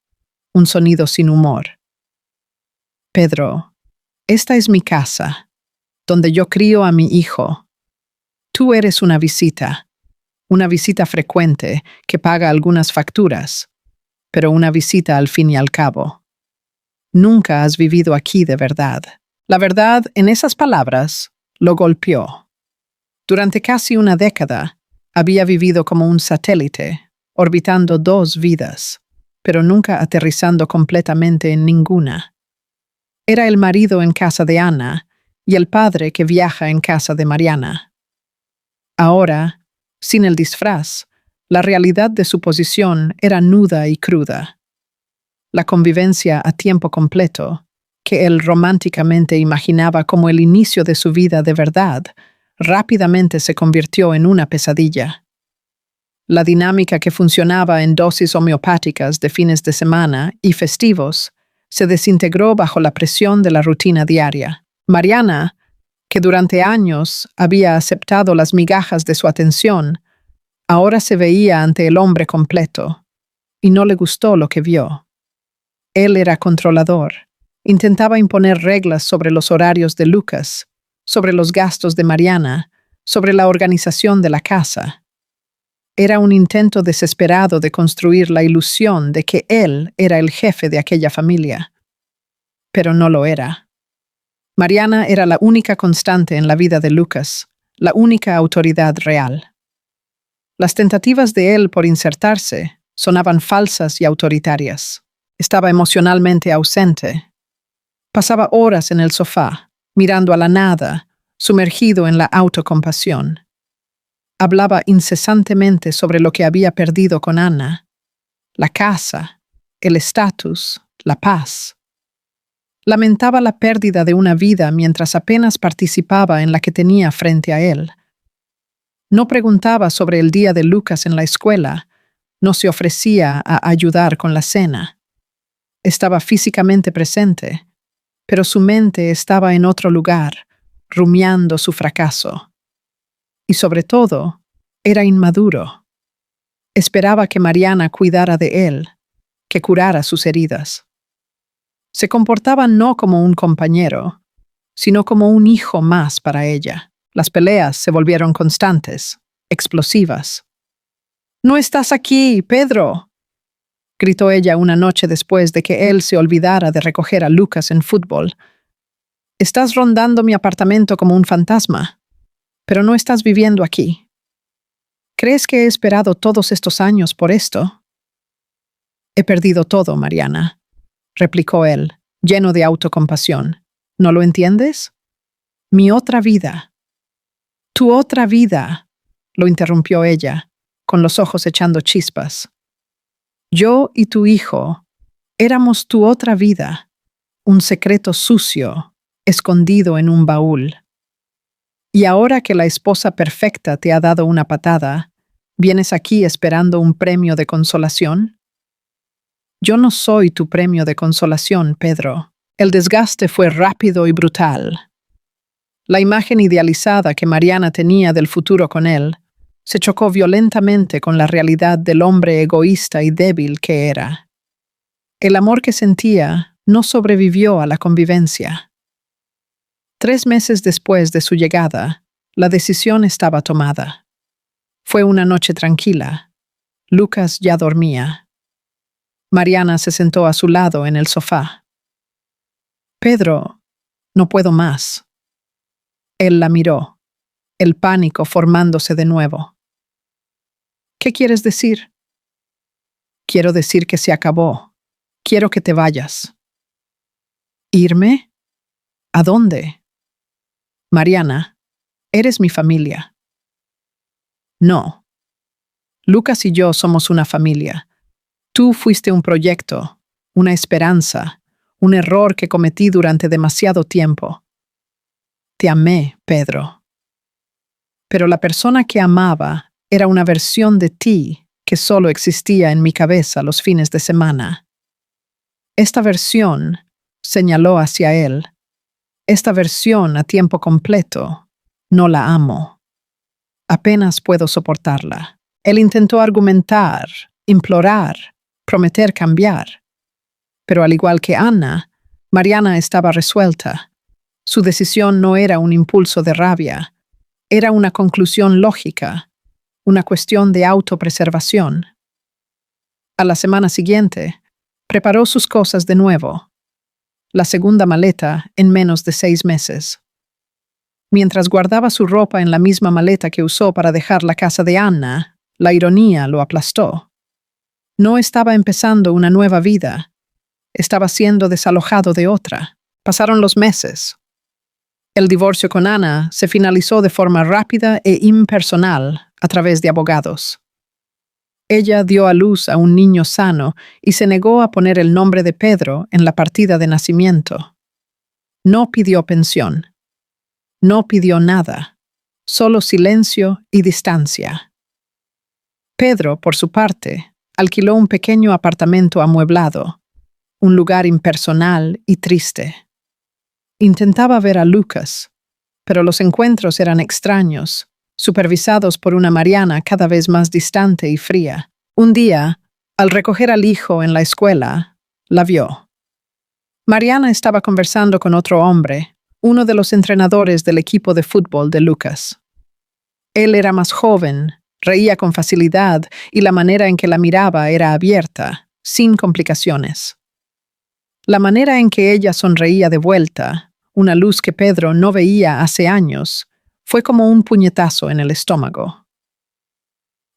un sonido sin humor. «Pedro, esta es mi casa. donde yo crío a mi hijo. Tú eres una visita frecuente que paga algunas facturas, pero una visita al fin y al cabo. Nunca has vivido aquí de verdad. La verdad, en esas palabras, lo golpeó. Durante casi una década, había vivido como un satélite, orbitando dos vidas, pero nunca aterrizando completamente en ninguna. Era el marido en casa de Ana y el padre que viaja en casa de Mariana. Ahora, sin el disfraz, la realidad de su posición era nuda y cruda. La convivencia a tiempo completo, que él románticamente imaginaba como el inicio de su vida de verdad, rápidamente se convirtió en una pesadilla. La dinámica que funcionaba en dosis homeopáticas de fines de semana y festivos se desintegró bajo la presión de la rutina diaria. Mariana, que durante años había aceptado las migajas de su atención, ahora se veía ante el hombre completo, y no le gustó lo que vio. Él era controlador, intentaba imponer reglas sobre los horarios de Lucas, sobre los gastos de Mariana, sobre la organización de la casa. Era un intento desesperado de construir la ilusión de que él era el jefe de aquella familia. Pero no lo era. Mariana era la única constante en la vida de Lucas, la única autoridad real. Las tentativas de él por insertarse sonaban falsas y autoritarias. Estaba emocionalmente ausente. Pasaba horas en el sofá, mirando a la nada, sumergido en la autocompasión. Hablaba incesantemente sobre lo que había perdido con Ana, la casa, el estatus, la paz. Lamentaba la pérdida de una vida mientras apenas participaba en la que tenía frente a él. No preguntaba sobre el día de Lucas en la escuela, no se ofrecía a ayudar con la cena. Estaba físicamente presente, pero su mente estaba en otro lugar, rumiando su fracaso. Y sobre todo, era inmaduro. Esperaba que Mariana cuidara de él, que curara sus heridas. Se comportaba no como un compañero, sino como un hijo más para ella. Las peleas se volvieron constantes, explosivas. «¡No estás aquí, Pedro!», gritó ella una noche después de que él se olvidara de recoger a Lucas en fútbol. «Estás rondando mi apartamento como un fantasma, pero no estás viviendo aquí. ¿Crees que he esperado todos estos años por esto?» «He perdido todo, Mariana», replicó él, lleno de autocompasión. «¿No lo entiendes? Mi otra vida». «Tu otra vida», lo interrumpió ella, con los ojos echando chispas. «Yo y tu hijo éramos tu otra vida, un secreto sucio, escondido en un baúl. Y ahora que la esposa perfecta te ha dado una patada, ¿vienes aquí esperando un premio de consolación?» «Yo no soy tu premio de consolación, Pedro». El desgaste fue rápido y brutal. La imagen idealizada que Mariana tenía del futuro con él se chocó violentamente con la realidad del hombre egoísta y débil que era. El amor que sentía no sobrevivió a la convivencia. 3 meses después de su llegada, la decisión estaba tomada. Fue una noche tranquila. Lucas ya dormía. Mariana se sentó a su lado en el sofá. «Pedro, no puedo más». Él la miró, el pánico formándose de nuevo. «¿Qué quieres decir?» «Quiero decir que se acabó. Quiero que te vayas». «¿Irme? ¿A dónde?» «Mariana, eres mi familia». «No. Lucas y yo somos una familia. Tú fuiste un proyecto, una esperanza, un error que cometí durante demasiado tiempo. Te amé, Pedro. Pero la persona que amaba era una versión de ti que solo existía en mi cabeza los fines de semana. Esta versión», señaló hacia él, «esta versión a tiempo completo, no la amo. Apenas puedo soportarla». Él intentó argumentar, implorar, prometer cambiar. Pero al igual que Ana, Mariana estaba resuelta. Su decisión no era un impulso de rabia, era una conclusión lógica, una cuestión de autopreservación. A la semana siguiente, preparó sus cosas de nuevo, la segunda maleta en menos de 6 meses. Mientras guardaba su ropa en la misma maleta que usó para dejar la casa de Anna, la ironía lo aplastó. No estaba empezando una nueva vida, estaba siendo desalojado de otra. Pasaron los meses. El divorcio con Anna se finalizó de forma rápida e impersonal a través de abogados. Ella dio a luz a un niño sano y se negó a poner el nombre de Pedro en la partida de nacimiento. No pidió pensión. No pidió nada, solo silencio y distancia. Pedro, por su parte, alquiló un pequeño apartamento amueblado, un lugar impersonal y triste. Intentaba ver a Lucas, pero los encuentros eran extraños, supervisados por una Mariana cada vez más distante y fría. Un día, al recoger al hijo en la escuela, la vio. Mariana estaba conversando con otro hombre, uno de los entrenadores del equipo de fútbol de Lucas. Él era más joven, reía con facilidad y la manera en que la miraba era abierta, sin complicaciones. La manera en que ella sonreía de vuelta, una luz que Pedro no veía hace años, fue como un puñetazo en el estómago.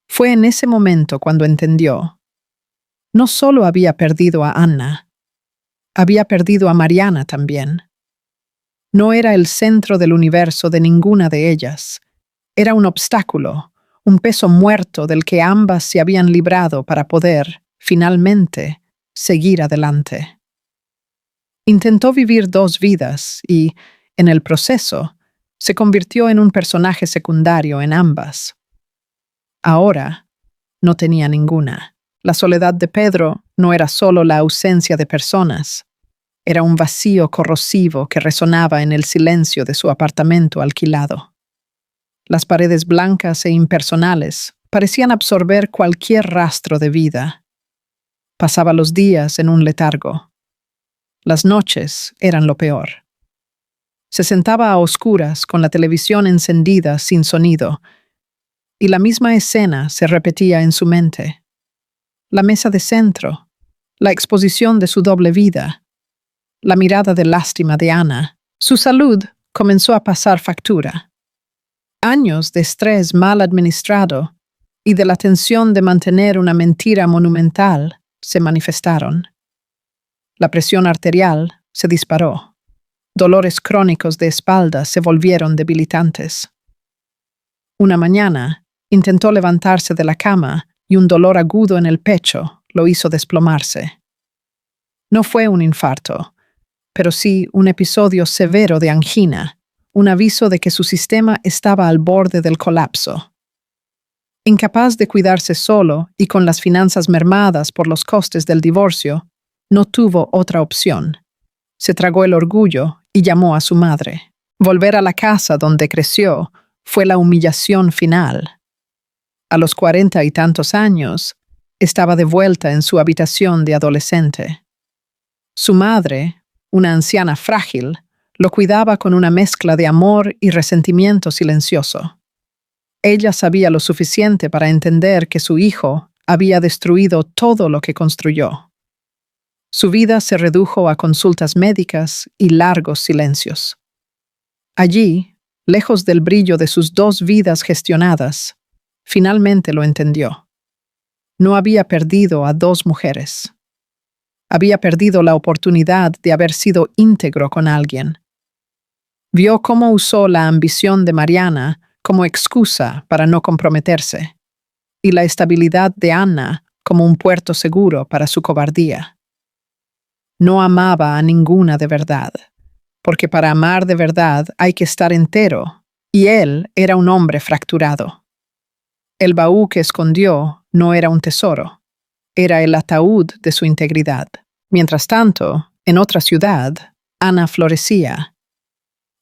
Fue en ese momento cuando entendió. No solo había perdido a Anna, había perdido a Mariana también. No era el centro del universo de ninguna de ellas. Era un obstáculo, un peso muerto del que ambas se habían librado para poder, finalmente, seguir adelante. Intentó vivir 2 vidas y, en el proceso, se convirtió en un personaje secundario en ambas. Ahora, no tenía ninguna. La soledad de Pedro no era solo la ausencia de personas. Era un vacío corrosivo que resonaba en el silencio de su apartamento alquilado. Las paredes blancas e impersonales parecían absorber cualquier rastro de vida. Pasaba los días en un letargo. Las noches eran lo peor. Se sentaba a oscuras con la televisión encendida sin sonido, y la misma escena se repetía en su mente. La mesa de centro, la exposición de su doble vida, la mirada de lástima de Anna. Su salud comenzó a pasar factura. Años de estrés mal administrado y de la tensión de mantener una mentira monumental se manifestaron. La presión arterial se disparó. Dolores crónicos de espalda se volvieron debilitantes. Una mañana, intentó levantarse de la cama y un dolor agudo en el pecho lo hizo desplomarse. No fue un infarto, pero sí un episodio severo de angina, un aviso de que su sistema estaba al borde del colapso. Incapaz de cuidarse solo y con las finanzas mermadas por los costes del divorcio, no tuvo otra opción. Se tragó el orgullo y llamó a su madre. Volver a la casa donde creció fue la humillación final. A los 40 y tantos años, estaba de vuelta en su habitación de adolescente. Su madre, una anciana frágil, lo cuidaba con una mezcla de amor y resentimiento silencioso. Ella sabía lo suficiente para entender que su hijo había destruido todo lo que construyó. Su vida se redujo a consultas médicas y largos silencios. Allí, lejos del brillo de sus 2 vidas gestionadas, finalmente lo entendió. No había perdido a 2 mujeres. Había perdido la oportunidad de haber sido íntegro con alguien. Vio cómo usó la ambición de Mariana como excusa para no comprometerse, y la estabilidad de Anna como un puerto seguro para su cobardía. No amaba a ninguna de verdad, porque para amar de verdad hay que estar entero, y él era un hombre fracturado. El baúl que escondió no era un tesoro, era el ataúd de su integridad. Mientras tanto, en otra ciudad, Anna florecía.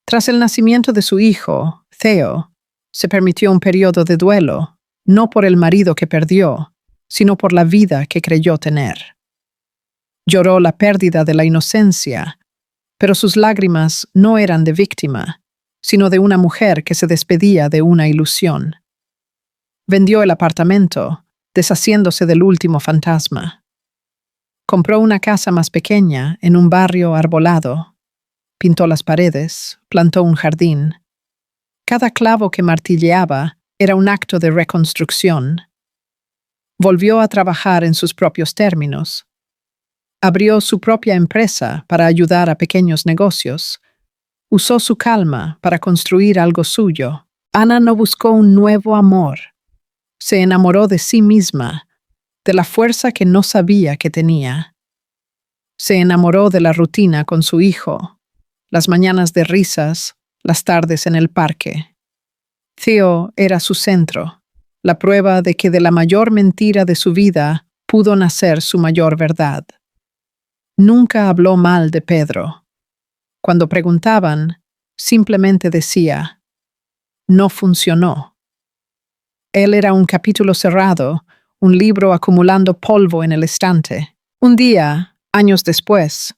Tras el nacimiento de su hijo, Theo, se permitió un periodo de duelo, no por el marido que perdió, sino por la vida que creyó tener. Lloró la pérdida de la inocencia, pero sus lágrimas no eran de víctima, sino de una mujer que se despedía de una ilusión. Vendió el apartamento, deshaciéndose del último fantasma. Compró una casa más pequeña en un barrio arbolado. Pintó las paredes, plantó un jardín. Cada clavo que martilleaba era un acto de reconstrucción. Volvió a trabajar en sus propios términos. Abrió su propia empresa para ayudar a pequeños negocios. Usó su calma para construir algo suyo. Ana no buscó un nuevo amor. Se enamoró de sí misma, de la fuerza que no sabía que tenía. Se enamoró de la rutina con su hijo, las mañanas de risas, las tardes en el parque. Theo era su centro, la prueba de que de la mayor mentira de su vida pudo nacer su mayor verdad. Nunca habló mal de Pedro. Cuando preguntaban, simplemente decía, no funcionó. Él era un capítulo cerrado, un libro acumulando polvo en el estante. Un día, años después,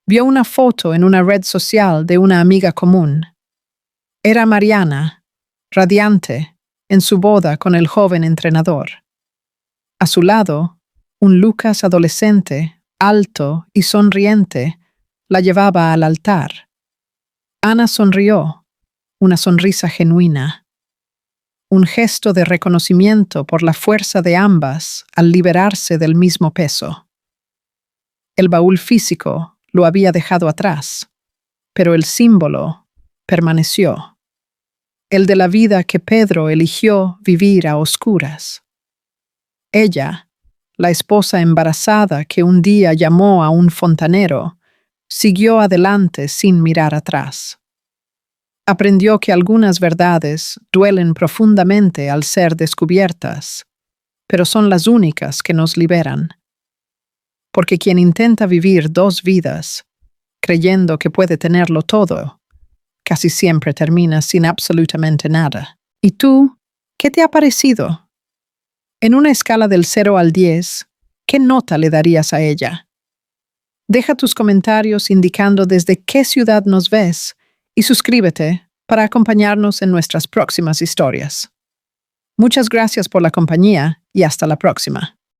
vio una foto en una red social de una amiga común. Era Mariana, radiante, en su boda con el joven entrenador. A su lado, un Lucas adolescente, alto y sonriente, la llevaba al altar. Ana sonrió, una sonrisa genuina. Un gesto de reconocimiento por la fuerza de ambas al liberarse del mismo peso. El baúl físico lo había dejado atrás, pero el símbolo permaneció. El de la vida que Pedro eligió vivir a oscuras. Ella, la esposa embarazada que un día llamó a un fontanero, siguió adelante sin mirar atrás. Aprendió que algunas verdades duelen profundamente al ser descubiertas, pero son las únicas que nos liberan. Porque quien intenta vivir dos vidas, creyendo que puede tenerlo todo, casi siempre termina sin absolutamente nada. ¿Y tú? ¿Qué te ha parecido? En una escala del 0 al 10, ¿qué nota le darías a ella? Deja tus comentarios indicando desde qué ciudad nos ves y suscríbete para acompañarnos en nuestras próximas historias. Muchas gracias por la compañía y hasta la próxima.